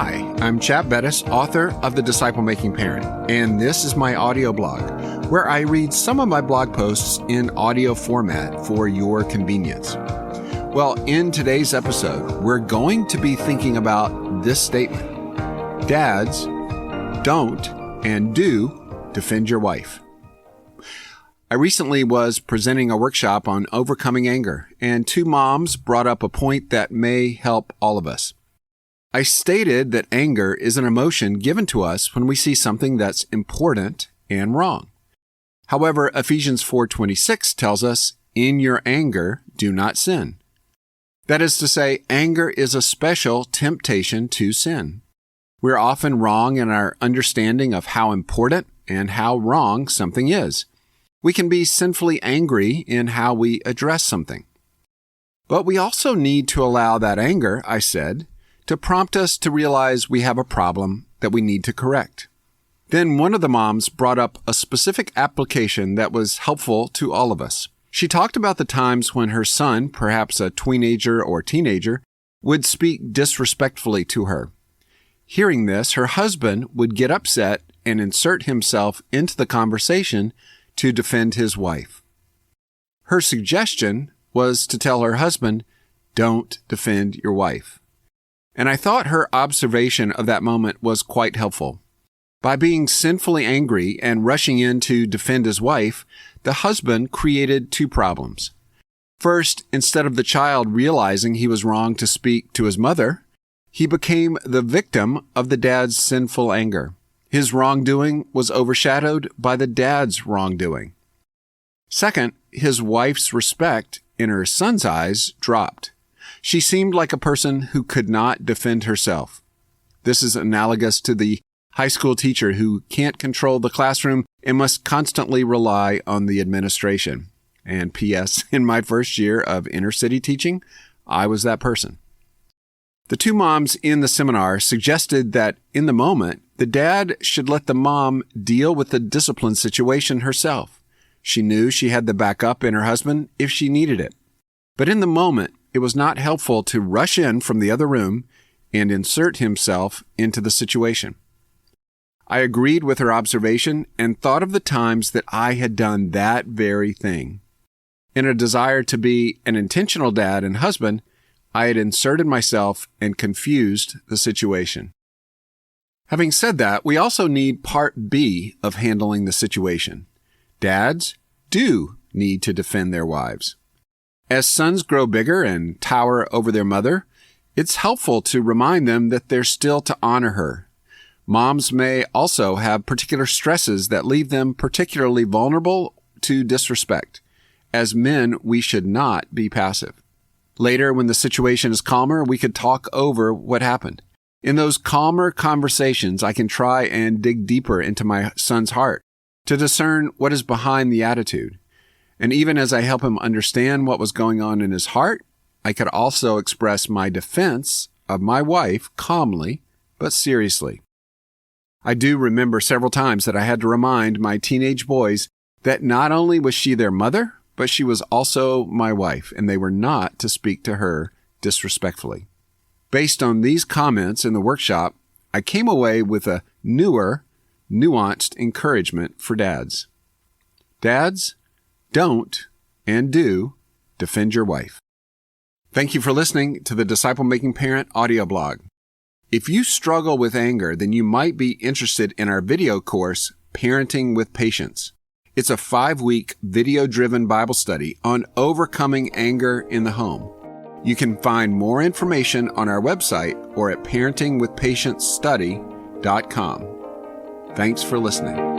Hi, I'm Chap Bettis, author of The Disciple Making Parent, and this is my audio blog, where I read some of my blog posts in audio format for your convenience. Well, in today's episode, we're going to be thinking about this statement. Dads, don't and do defend your wife. I recently was presenting a workshop on overcoming anger, and two moms brought up a point that may help all of us. I stated that anger is an emotion given to us when we see something that's important and wrong. However, Ephesians 4:26 tells us, "In your anger, do not sin." That is to say, anger is a special temptation to sin. We're often wrong in our understanding of how important and how wrong something is. We can be sinfully angry in how we address something. But we also need to allow that anger, I said, to prompt us to realize we have a problem that we need to correct. Then one of the moms brought up a specific application that was helpful to all of us. She talked about the times when her son, perhaps a teenager or teenager, would speak disrespectfully to her. Hearing this, her husband would get upset and insert himself into the conversation to defend his wife. Her suggestion was to tell her husband, "Don't defend your wife." And I thought her observation of that moment was quite helpful. By being sinfully angry and rushing in to defend his wife, the husband created two problems. First, instead of the child realizing he was wrong to speak to his mother, he became the victim of the dad's sinful anger. His wrongdoing was overshadowed by the dad's wrongdoing. Second, his wife's respect in her son's eyes dropped. She seemed like a person who could not defend herself. This is analogous to the high school teacher who can't control the classroom and must constantly rely on the administration. And P.S., in my first year of inner city teaching, I was that person. The two moms in the seminar suggested that in the moment, the dad should let the mom deal with the discipline situation herself. She knew she had the backup in her husband if she needed it. But in the moment, it was not helpful to rush in from the other room and insert himself into the situation. I agreed with her observation and thought of the times that I had done that very thing. In a desire to be an intentional dad and husband, I had inserted myself and confused the situation. Having said that, we also need part B of handling the situation. Dads do need to defend their wives. As sons grow bigger and tower over their mother, it's helpful to remind them that they're still to honor her. Moms may also have particular stresses that leave them particularly vulnerable to disrespect. As men, we should not be passive. Later, when the situation is calmer, we could talk over what happened. In those calmer conversations, I can try and dig deeper into my son's heart to discern what is behind the attitude. And even as I help him understand what was going on in his heart, I could also express my defense of my wife calmly, but seriously. I do remember several times that I had to remind my teenage boys that not only was she their mother, but she was also my wife, and they were not to speak to her disrespectfully. Based on these comments in the workshop, I came away with a newer, nuanced encouragement for dads. Dads, don't and do defend your wife. Thank you for listening to the Disciple Making Parent audio blog. If you struggle with anger, then you might be interested in our video course, Parenting with Patience. It's a 5-week video-driven Bible study on overcoming anger in the home. You can find more information on our website or at parentingwithpatiencestudy.com. Thanks for listening.